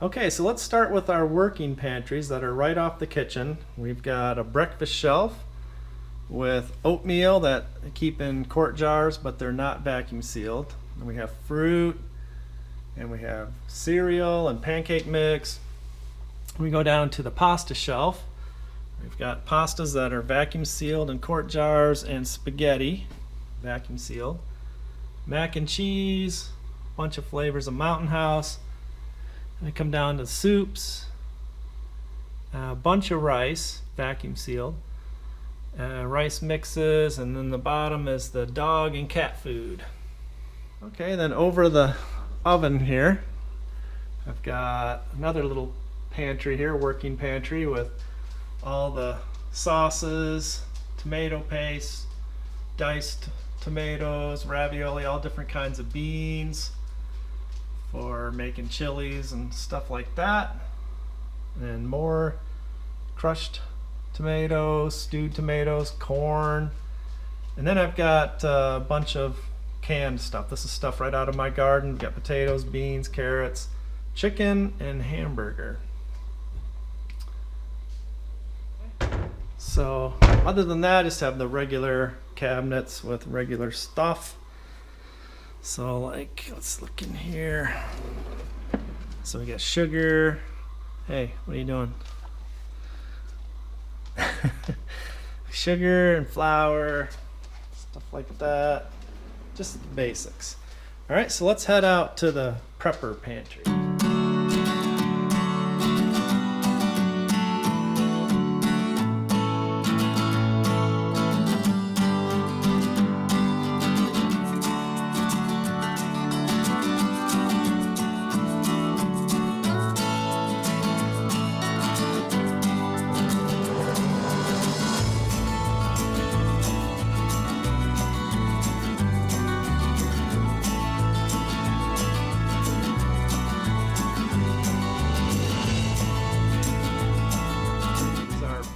Okay, so let's start with our working pantries that are right off the kitchen. We've got a breakfast shelf with oatmeal that I keep in quart jars, but they're not vacuum sealed. And we have fruit, and we have cereal and pancake mix. We go down to the pasta shelf. We've got pastas that are vacuum sealed in quart jars, and spaghetti, vacuum sealed. Mac and cheese, a bunch of flavors of Mountain House. And we come down to soups, a bunch of rice, vacuum sealed, rice mixes, and then the bottom is the dog and cat food. Okay, then over the oven here, I've got another little pantry here, working pantry with all the sauces, tomato paste, diced tomatoes, ravioli, all different kinds of beans for making chilies and stuff like that, and more crushed tomatoes, stewed tomatoes, corn, and then I've got a bunch of canned stuff. This is stuff right out of my garden. We've got potatoes, beans, carrots, chicken, and hamburger. So other than that, I just have the regular cabinets with regular stuff. So like, let's look in here. So we got sugar. Hey, what are you doing? Sugar and flour, stuff like that. Just the basics. All right, so let's head out to the prepper pantry.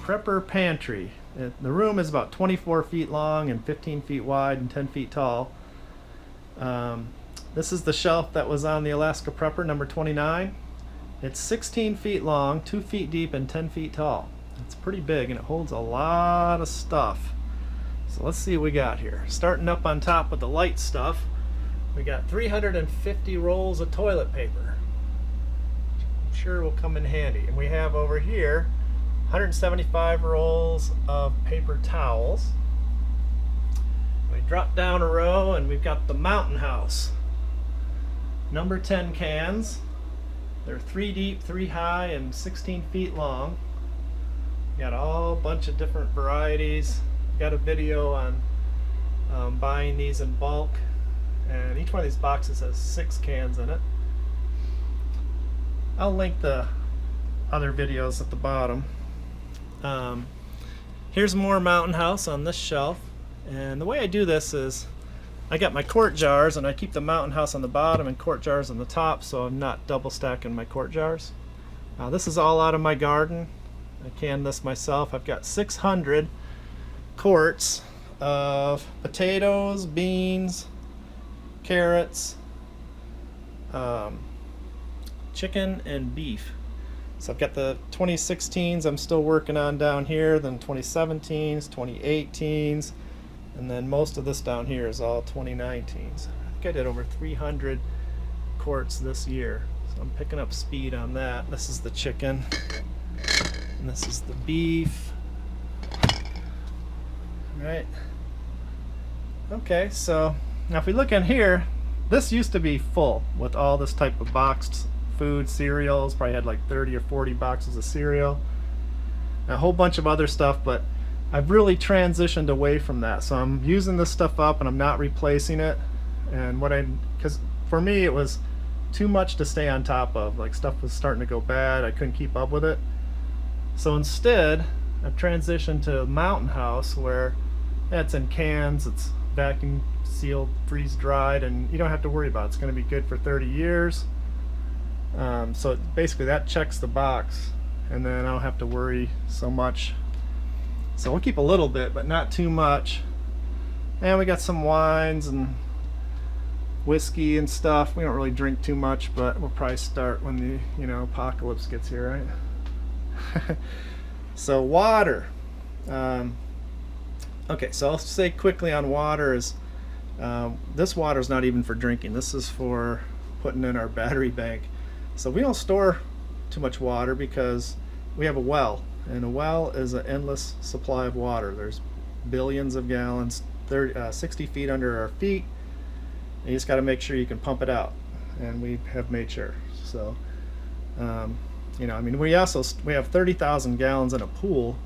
Prepper pantry. The room is about 24 feet long and 15 feet wide and 10 feet tall. This is the shelf that was on the Alaska Prepper number 29. It's 16 feet long, 2 feet deep, and 10 feet tall. It's pretty big and it holds a lot of stuff. So let's see what we got here. Starting up on top with the light stuff, we got 350 rolls of toilet paper. I'm sure will come in handy. And we have over here 175 rolls of paper towels. We drop down a row and we've got the Mountain House number 10 cans. They're 3 deep, 3 high, and 16 feet long. We got all bunch of different varieties. Got a video on buying these in bulk, and each one of these boxes has 6 cans in it. I'll link the other videos at the bottom. Here's more Mountain House on this shelf, and the way I do this is I got my quart jars and I keep the Mountain House on the bottom and quart jars on the top, so I'm not double stacking my quart jars. This is all out of my garden. I canned this myself. I've got 600 quarts of potatoes, beans, carrots, chicken, and beef. So I've got the 2016s I'm still working on down here, then 2017s, 2018s, and then most of this down here is all 2019s. I think I did over 300 quarts this year, so I'm picking up speed on that. This is the chicken, and this is the beef. All right. Okay, so now if we look in here, this used to be full with all this type of boxed food, cereals. Probably had like 30 or 40 boxes of cereal, and a whole bunch of other stuff, but I've really transitioned away from that. So I'm using this stuff up and I'm not replacing it. And because for me it was too much to stay on top of. Like, stuff was starting to go bad, I couldn't keep up with it. So instead I've transitioned to Mountain House, where it's in cans, it's vacuum sealed, freeze dried, and you don't have to worry about it. It's going to be good for 30 years. So basically that checks the box, and then I don't have to worry so much. So we'll keep a little bit, but not too much. And we got some wines and whiskey and stuff. We don't really drink too much, but we'll probably start when the, you know, apocalypse gets here, right? So water. Okay, so I'll say quickly on water is this water is not even for drinking. This is for putting in our battery bank. So we don't store too much water because we have a well, and a well is an endless supply of water. There's billions of gallons, 60 feet under our feet. And you just got to make sure you can pump it out, and we have made sure. So you know, I mean, we have 30,000 gallons in a pool,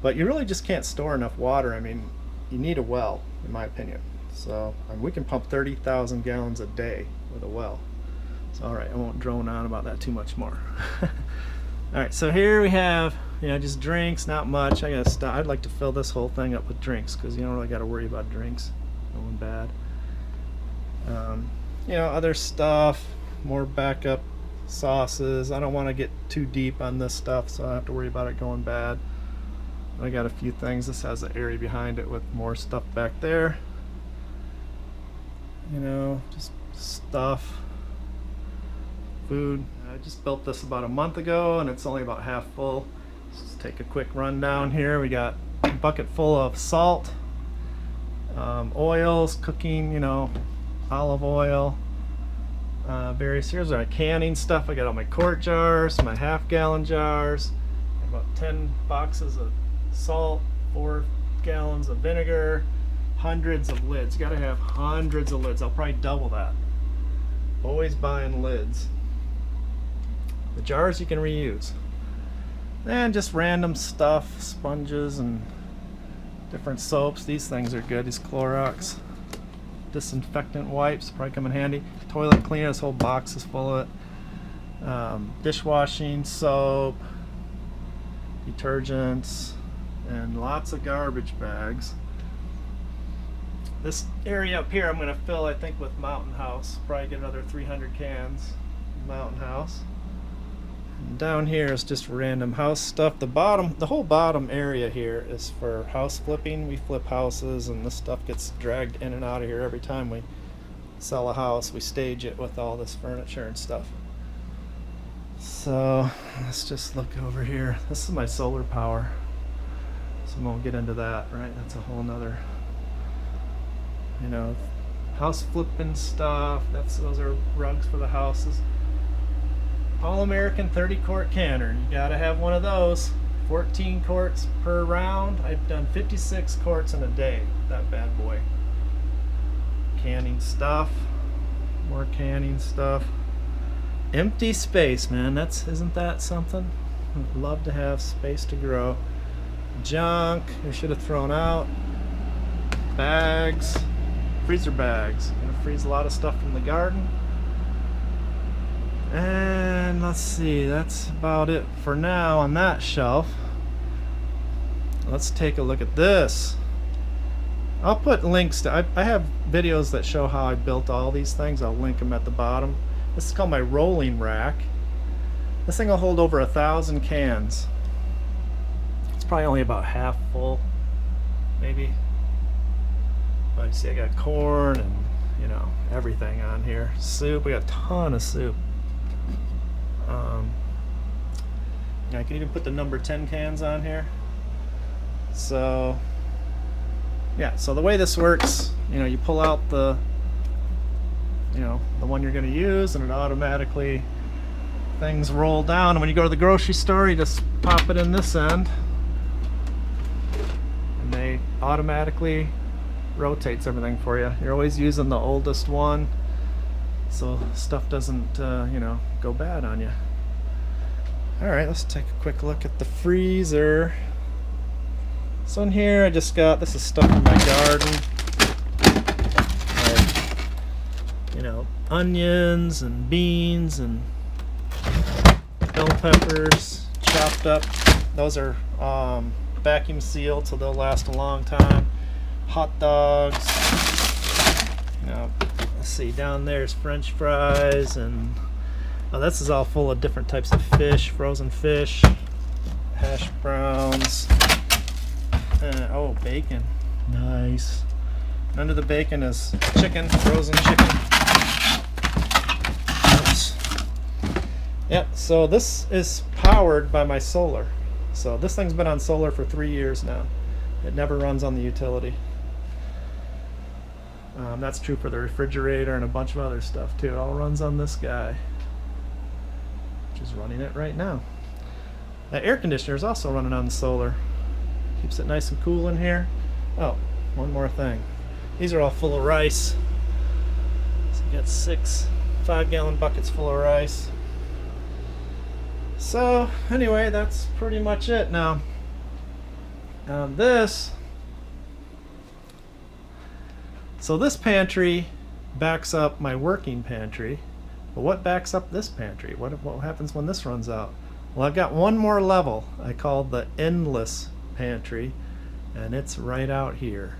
but you really just can't store enough water. I mean, you need a well, in my opinion. So we can pump 30,000 gallons a day with a well. So all right, I won't drone on about that too much more. All right, so here we have, you know, just drinks, not much. I gotta stop. I'd like to fill this whole thing up with drinks because you don't really got to worry about drinks going bad. You know, other stuff, more backup sauces. I don't want to get too deep on this stuff, so I don't have to worry about it going bad. I got a few things. This has an area behind it with more stuff back there. You know, just stuff, food. I just built this about a month ago, and it's only about half full. Let's just take a quick rundown here. We got a bucket full of salt, oils, cooking, you know, olive oil, various. Here's our canning stuff. I got all my quart jars, my half-gallon jars, about 10 boxes of salt, 4 gallons of vinegar, hundreds of lids. You got to have hundreds of lids. I'll probably double that. Always buying lids. The jars you can reuse. And just random stuff, sponges and different soaps. These things are good. These Clorox disinfectant wipes probably come in handy. Toilet cleaner, this whole box is full of it. Dishwashing soap, detergents, and lots of garbage bags. This area up here I'm going to fill, I think, with Mountain House. Probably get another 300 cans of Mountain House. And down here is just random house stuff. The whole bottom area here is for house flipping. We flip houses, and this stuff gets dragged in and out of here every time we sell a house. We stage it with all this furniture and stuff. So let's just look over here. This is my solar power, so we won't get into that, right? That's a whole nother, you know, house flipping stuff. Those are rugs for the houses. All-American 30-quart canner. You gotta have one of those. 14 quarts per round. I've done 56 quarts in a day with that bad boy. Canning stuff. More canning stuff. Empty space, man. Isn't that something? I'd love to have space to grow. Junk we should have thrown out. Bags. Freezer bags. Gonna freeze a lot of stuff from the garden. And let's see, that's about it for now on that shelf. Let's take a look at this. I'll put links to, I have videos that show how I built all these things. I'll link them at the bottom. This is called my rolling rack. This thing will hold over 1,000 cans. It's probably only about half full, maybe. But you see I got corn and, you know, everything on here. Soup, we got a ton of soup. I can even put the number 10 cans on here. So yeah, so the way this works, you know, you pull out the one you're going to use, and it automatically, things roll down, and when you go to the grocery store you just pop it in this end, and they automatically rotates everything for you. You're always using the oldest one, so stuff doesn't you know, go bad on you. Alright, let's take a quick look at the freezer. So in here I just got, this is stuff from my garden, like, you know, onions and beans and bell peppers chopped up. Those are vacuum sealed, so they'll last a long time. Hot dogs, you know, let's see, down there's French fries, and this is all full of different types of fish, frozen fish, hash browns, oh, bacon, nice. And under the bacon is chicken, frozen chicken. Yep, so this is powered by my solar. So this thing's been on solar for 3 years now. It never runs on the utility. That's true for the refrigerator and a bunch of other stuff too. It all runs on this guy, which is running it right now. That air conditioner is also running on solar. Keeps it nice and cool in here. Oh, one more thing. These are all full of rice. So you got 6 5-gallon buckets full of rice. So anyway, that's pretty much it. Now this pantry backs up my working pantry, but what backs up this pantry? What happens when this runs out? Well, I've got one more level I call the endless pantry, and it's right out here.